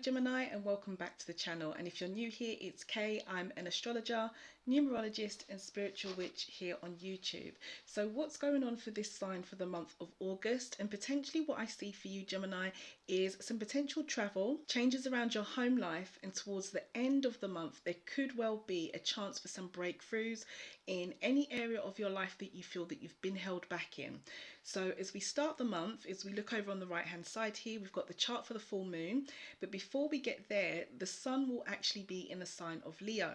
Gemini, and welcome back to the channel. And if you're new here, it's Kay. I'm an astrologer, numerologist and spiritual witch here on YouTube. So what's going on for this sign for the month of August, and potentially what I see for you Gemini is some potential travel, changes around your home life, and towards the end of the month there could well be a chance for some breakthroughs in any area of your life that you feel that you've been held back in. So as we start the month, as we look over on the right hand side here, we've got the chart for the full moon. But before we get there, the sun will actually be in the sign of Leo.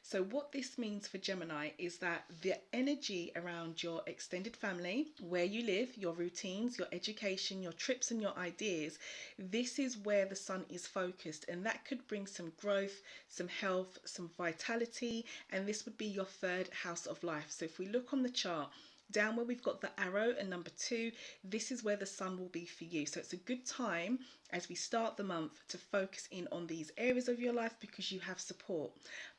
So what this means for Gemini is that the energy around your extended family, where you live, your routines, your education, your trips and your ideas, this is where the sun is focused, and that could bring some growth, some health, some vitality, and this would be your third house of life. So if we look on the chart, down where we've got the arrow and number 2, this is where the sun will be for you. So it's a good time as we start the month to focus in on these areas of your life because you have support.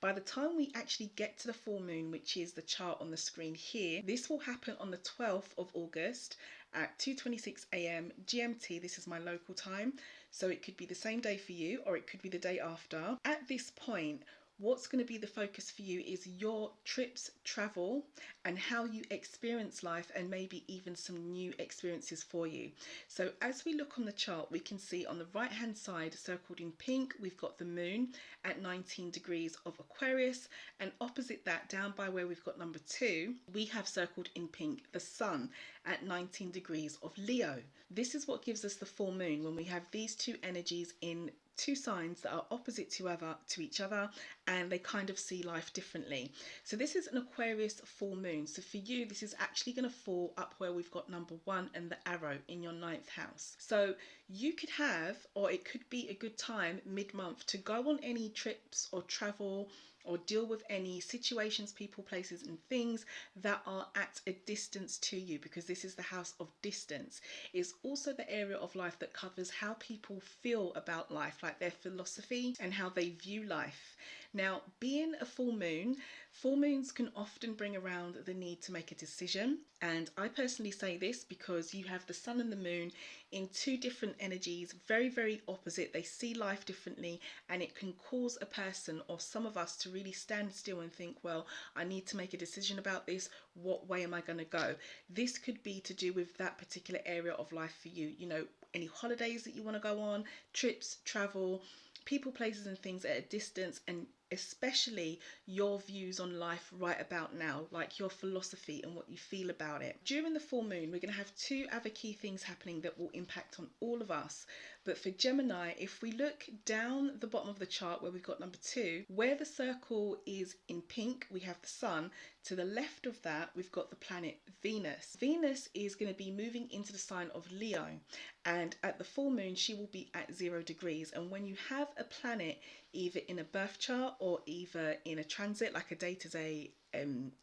By the time we actually get to the full moon, which is the chart on the screen here, this will happen on the 12th of August at 2:26 a.m. GMT. This is my local time, so it could be the same day for you or it could be the day after. At this point, what's going to be the focus for you is your trips, travel, and how you experience life, and maybe even some new experiences for you. So as we look on the chart, we can see on the right hand side circled in pink, we've got the moon at 19 degrees of Aquarius, and opposite that, down by where we've got number 2, we have circled in pink the sun at 19 degrees of Leo. This is what gives us the full moon, when we have these two energies in two signs that are opposite to each other, and they kind of see life differently. So this is an Aquarius full moon. So for you, this is actually going to fall up where we've got number 1 and the arrow in your 9th house. So you could have, or it could be a good time mid-month to go on any trips or travel or deal with any situations, people, places and things that are at a distance to you, because this is the house of distance. It's also the area of life that covers how people feel about life, like their philosophy and how they view life. Now, being a full moon, full moons can often bring around the need to make a decision. And I personally say this because you have the sun and the moon in two different energies, very, very opposite. They see life differently, and it can cause a person or some of us to really stand still and think, well, I need to make a decision about this. What way am I going to go? This could be to do with that particular area of life for you. You know, any holidays that you want to go on, trips, travel, people, places and things at a distance, and especially your views on life right about now, like your philosophy and what you feel about it. During the full moon, we're going to have two other key things happening that will impact on all of us. But for Gemini, if we look down the bottom of the chart where we've got number 2, where the circle is in pink, we have the sun. To the left of that, we've got the planet Venus. Venus is going to be moving into the sign of Leo, and at the full moon, she will be at 0 degrees. And when you have a planet either in a birth chart or either in a transit, like a day-to-day,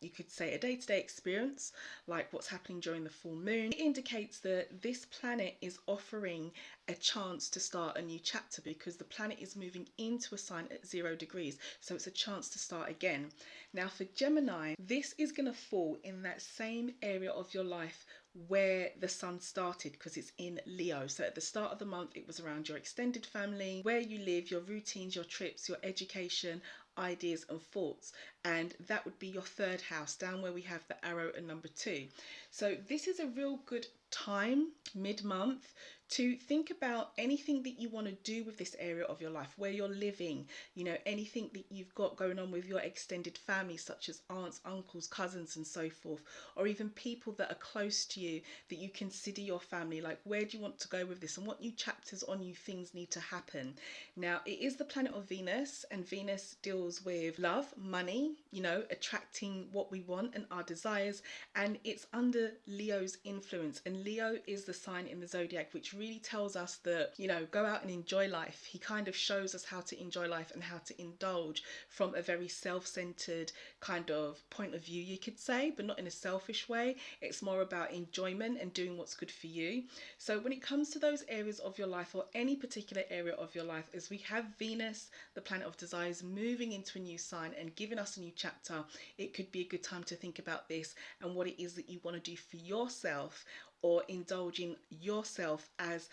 you could say a day-to-day experience, like what's happening during the full moon, it indicates that this planet is offering a chance to start a new chapter, because the planet is moving into a sign at 0 degrees. So it's a chance to start again. Now for Gemini, this is going to fall in that same area of your life where the sun started, because it's in Leo. So at the start of the month, it was around your extended family, where you live, your routines, your trips, your education, ideas and thoughts, and that would be your 3rd house, down where we have the arrow and number 2. So this is a real good time mid-month to think about anything that you want to do with this area of your life, where you're living, you know, anything that you've got going on with your extended family, such as aunts, uncles, cousins and so forth, or even people that are close to you that you consider your family. Like, where do you want to go with this, and what new chapters or new things need to happen? Now, it is the planet of Venus, and Venus deals with love, money, you know, attracting what we want and our desires, and it's under Leo's influence. And Leo is the sign in the zodiac which really tells us that, you know, go out and enjoy life. He kind of shows us how to enjoy life and how to indulge from a very self-centered kind of point of view, you could say, but not in a selfish way. It's more about enjoyment and doing what's good for you. So when it comes to those areas of your life, or any particular area of your life, as we have Venus, the planet of desires, moving into a new sign and giving us a new chapter, it could be a good time to think about this and what it is that you want to do for yourself, or indulge in yourself as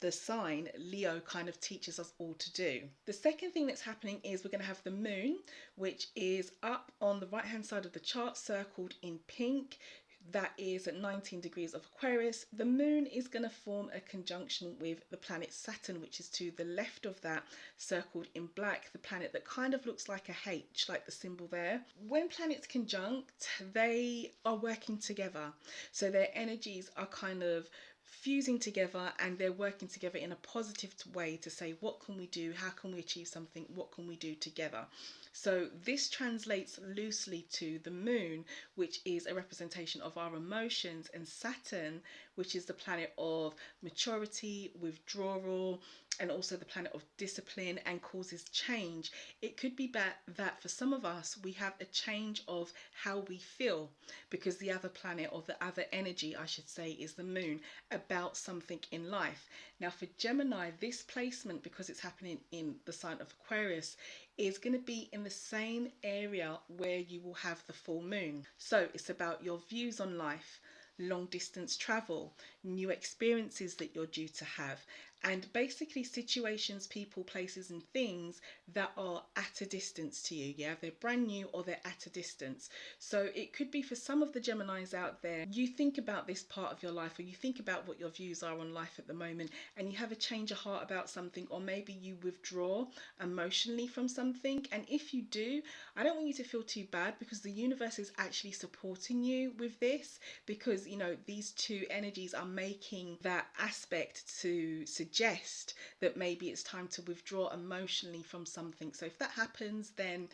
the the sign Leo kind of teaches us all to do. The second thing that's happening is we're going to have the moon, which is up on the right hand side of the chart, circled in pink. That is at 19 degrees of Aquarius. The moon is going to form a conjunction with the planet Saturn, which is to the left of that, circled in black, the planet that kind of looks like a H, like the symbol there. When planets conjunct, they are working together. So their energies are kind of fusing together, and they're working together in a positive way to say, what can we do? How can we achieve something? What can we do together? So this translates loosely to the moon, which is a representation of our emotions, and Saturn, which is the planet of maturity, withdrawal, and also the planet of discipline, and causes change. It could be that for some of us, we have a change of how we feel, because the other planet, or the other energy, I should say, is the moon, about something in life. Now for Gemini, this placement, because it's happening in the sign of Aquarius, is going to be in the same area where you will have the full moon. So it's about your views on life, long distance travel, new experiences that you're due to have, and basically situations, people, places and things that are at a distance to you. Yeah, they're brand new or they're at a distance. So it could be for some of the Geminis out there, you think about this part of your life, or you think about what your views are on life at the moment, and you have a change of heart about something, or maybe you withdraw emotionally from something. And if you do, I don't want you to feel too bad, because the universe is actually supporting you with this, because you know these two energies are making that aspect to suggest that maybe it's time to withdraw emotionally from something. So if that happens, then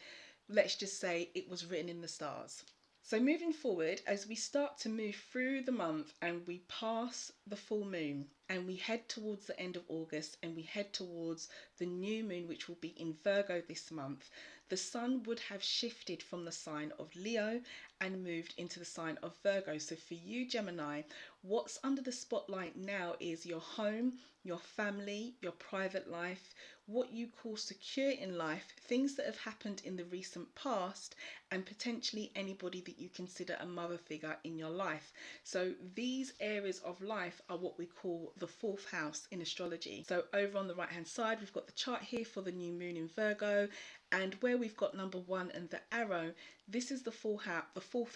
let's just say it was written in the stars. So moving forward, as we start to move through the month and we pass the full moon and we head towards the end of August and we head towards the new moon, which will be in Virgo this month, the sun would have shifted from the sign of Leo and moved into the sign of Virgo. So for you, Gemini, what's under the spotlight now is your home, your family, your private life, what you call secure in life, things that have happened in the recent past, and potentially anybody that you consider a mother figure in your life. So these areas of life are what we call the fourth house in astrology. So over on the right hand side, we've got the chart here for the new moon in Virgo, and where we've got number 1 and the arrow, this is the fourth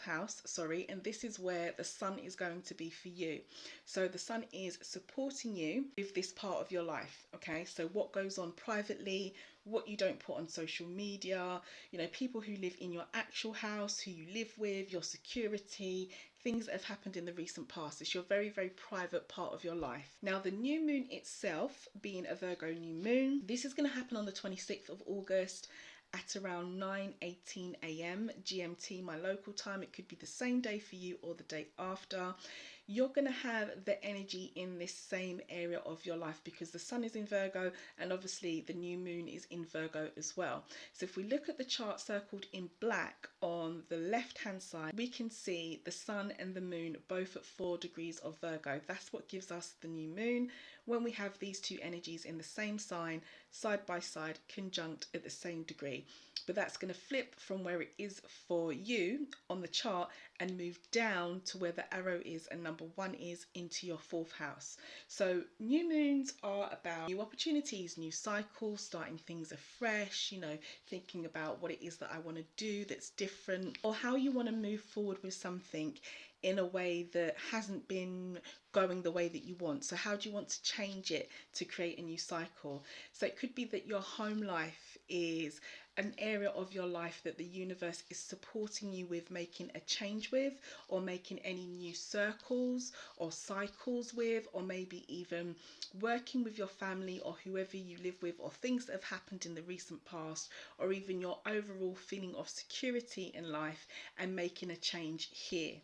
house, and this is where the sun is going to be for you. So the sun is supporting you with this part of your life. Okay, so what goes on privately, what you don't put on social media, you know, people who live in your actual house, who you live with, your security, things that have happened in the recent past. It's your very, very private part of your life. Now, the new moon itself, being a Virgo new moon, this is going to happen on the 26th of August at around 9:18 a.m. GMT, my local time. It could be the same day for you or the day after. You're going to have the energy in this same area of your life, because the sun is in Virgo and obviously the new moon is in Virgo as well. So if we look at the chart circled in black on the left hand side, we can see the sun and the moon both at 4 degrees of Virgo. That's what gives us the new moon, when we have these two energies in the same sign, side by side, conjunct at the same degree. But that's going to flip from where it is for you on the chart and move down to where the arrow is and number 1 is, into your 4th house. So new moons are about new opportunities, new cycles, starting things afresh, you know, thinking about what it is that I want to do that's different, or how you want to move forward with something in a way that hasn't been going the way that you want. So how do you want to change it to create a new cycle? So it could be that your home life is an area of your life that the universe is supporting you with making a change with, or making any new circles or cycles with, or maybe even working with your family or whoever you live with, or things that have happened in the recent past, or even your overall feeling of security in life and making a change here.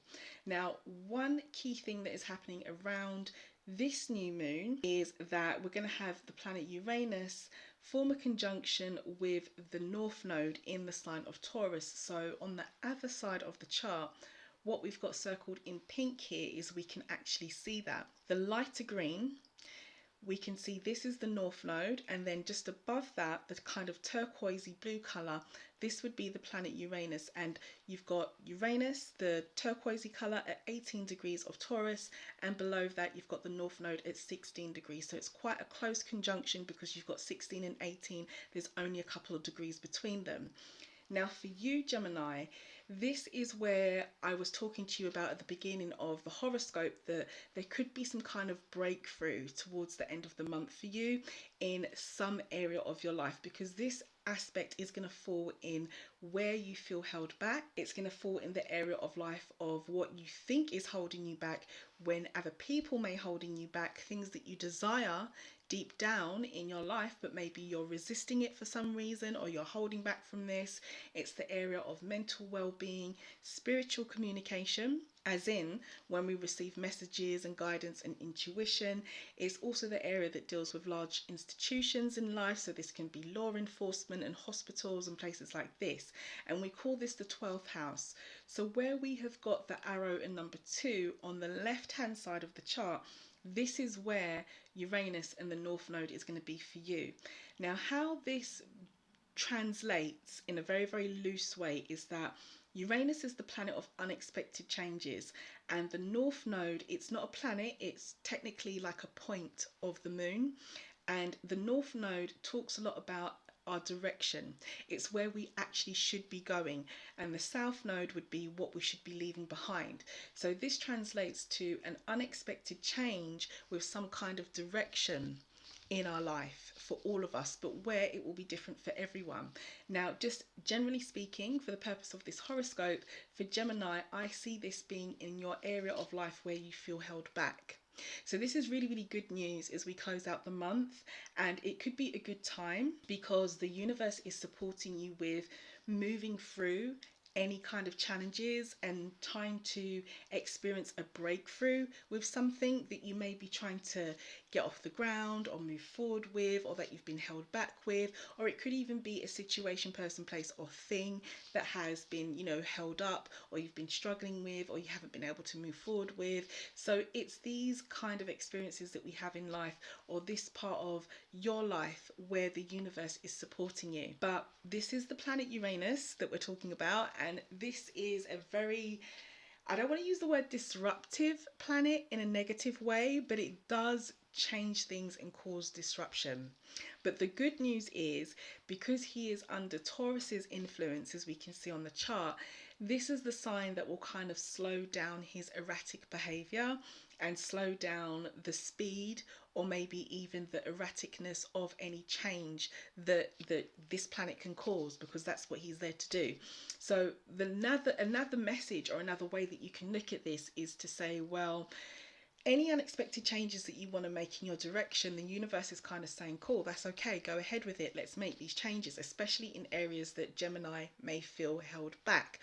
Now, one key thing that is happening around this new moon is that we're going to have the planet Uranus form a conjunction with the North Node in the sign of Taurus. So on the other side of the chart, what we've got circled in pink here is we can actually see that. The lighter green we can see this is the North Node, and then just above that, the kind of turquoisey blue colour, this would be the planet Uranus. And you've got Uranus, the turquoisey colour, at 18 degrees of Taurus, and below that you've got the North Node at 16 degrees. So it's quite a close conjunction because you've got 16 and 18, there's only a couple of degrees between them. Now for you, Gemini, this is where I was talking to you about at the beginning of the horoscope, that there could be some kind of breakthrough towards the end of the month for you in some area of your life, because this aspect is going to fall in where you feel held back. It's going to fall in the area of life of what you think is holding you back, when other people may holding you back, things that you desire deep down in your life, but maybe you're resisting it for some reason, or you're holding back from this. It's the area of mental well-being, spiritual communication, as in when we receive messages and guidance and intuition. It's also the area that deals with large institutions in life, so this can be law enforcement and hospitals and places like this, and we call this the 12th house. So where we have got the arrow and number 2 on the left hand side of the chart, this is where Uranus and the North Node is going to be for you. Now, how this translates in a very, very loose way is that Uranus is the planet of unexpected changes, and the North Node, it's not a planet, it's technically like a point of the moon, and the North Node talks a lot about our direction. It's where we actually should be going, and the South Node would be what we should be leaving behind. So this translates to an unexpected change with some kind of direction in our life for all of us, but where it will be different for everyone. Now, just generally speaking, for the purpose of this horoscope, for Gemini, I see this being in your area of life where you feel held back. So this is really, really good news as we close out the month, and it could be a good time because the universe is supporting you with moving through any kind of challenges and trying to experience a breakthrough with something that you may be trying to get off the ground or move forward with, or that you've been held back with, or it could even be a situation, person, place or thing that has been, you know, held up, or you've been struggling with, or you haven't been able to move forward with. So it's these kind of experiences that we have in life, or this part of your life where the universe is supporting you. But this is the planet Uranus that we're talking about, and this is a very, I don't want to use the word disruptive planet in a negative way, but it does change things and cause disruption. But the good news is, because he is under Taurus's influence, as we can see on the chart, this is the sign that will kind of slow down his erratic behavior and slow down the speed, or maybe even the erraticness of any change that this planet can cause, because that's what he's there to do. So another message, or another way that you can look at this, is to say, well, any unexpected changes that you want to make in your direction, the universe is kind of saying, cool, that's okay, go ahead with it, let's make these changes, especially in areas that Gemini may feel held back.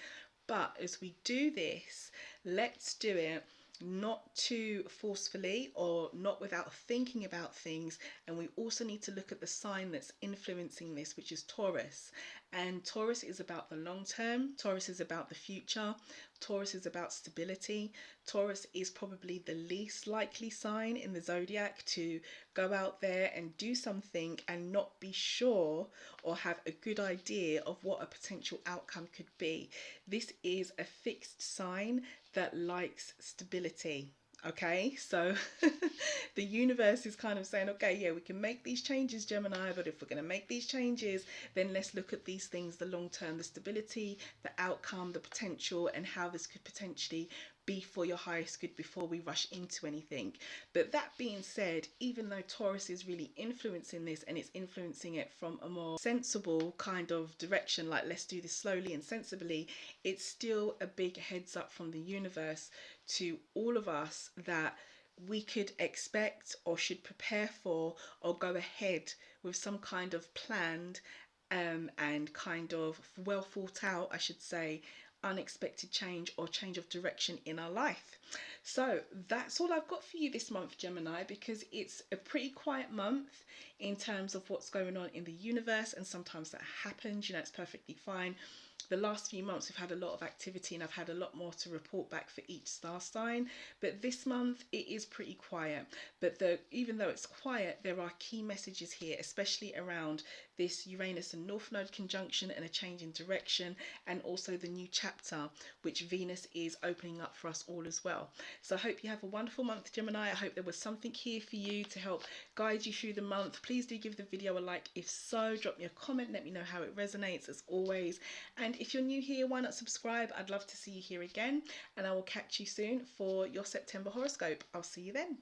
But as we do this, let's do it not too forcefully or not without thinking about things. And we also need to look at the sign that's influencing this, which is Taurus. And Taurus is about the long term, Taurus is about the future, Taurus is about stability. Taurus is probably the least likely sign in the zodiac to go out there and do something and not be sure or have a good idea of what a potential outcome could be. This is a fixed sign that likes stability. Okay, so the universe is kind of saying, okay, yeah, we can make these changes, Gemini, but if we're going to make these changes, then let's look at these things, the long term, the stability, the outcome, the potential, and how this could potentially be for your highest good before we rush into anything. But that being said, even though Taurus is really influencing this, and it's influencing it from a more sensible kind of direction, like let's do this slowly and sensibly, it's still a big heads up from the universe to all of us that we could expect or should prepare for, or go ahead with some kind of planned and kind of well thought out, I should say, unexpected change or change of direction in our life. So that's all I've got for you this month, Gemini, because it's a pretty quiet month. in terms of what's going on in the universe, and sometimes that happens, you know, it's perfectly fine. The last few months we've had a lot of activity and I've had a lot more to report back for each star sign, but this month it is pretty quiet. But even though it's quiet, there are key messages here, especially around this Uranus and North Node conjunction and a change in direction, and also the new chapter which Venus is opening up for us all as well. So I hope you have a wonderful month, Gemini. I hope there was something here for you to help guide you through the month. Please do give the video a like if so, drop me a comment, let me know how it resonates as always. And if you're new here, why not subscribe? I'd love to see you here again, and I will catch you soon for your September horoscope. I'll see you then.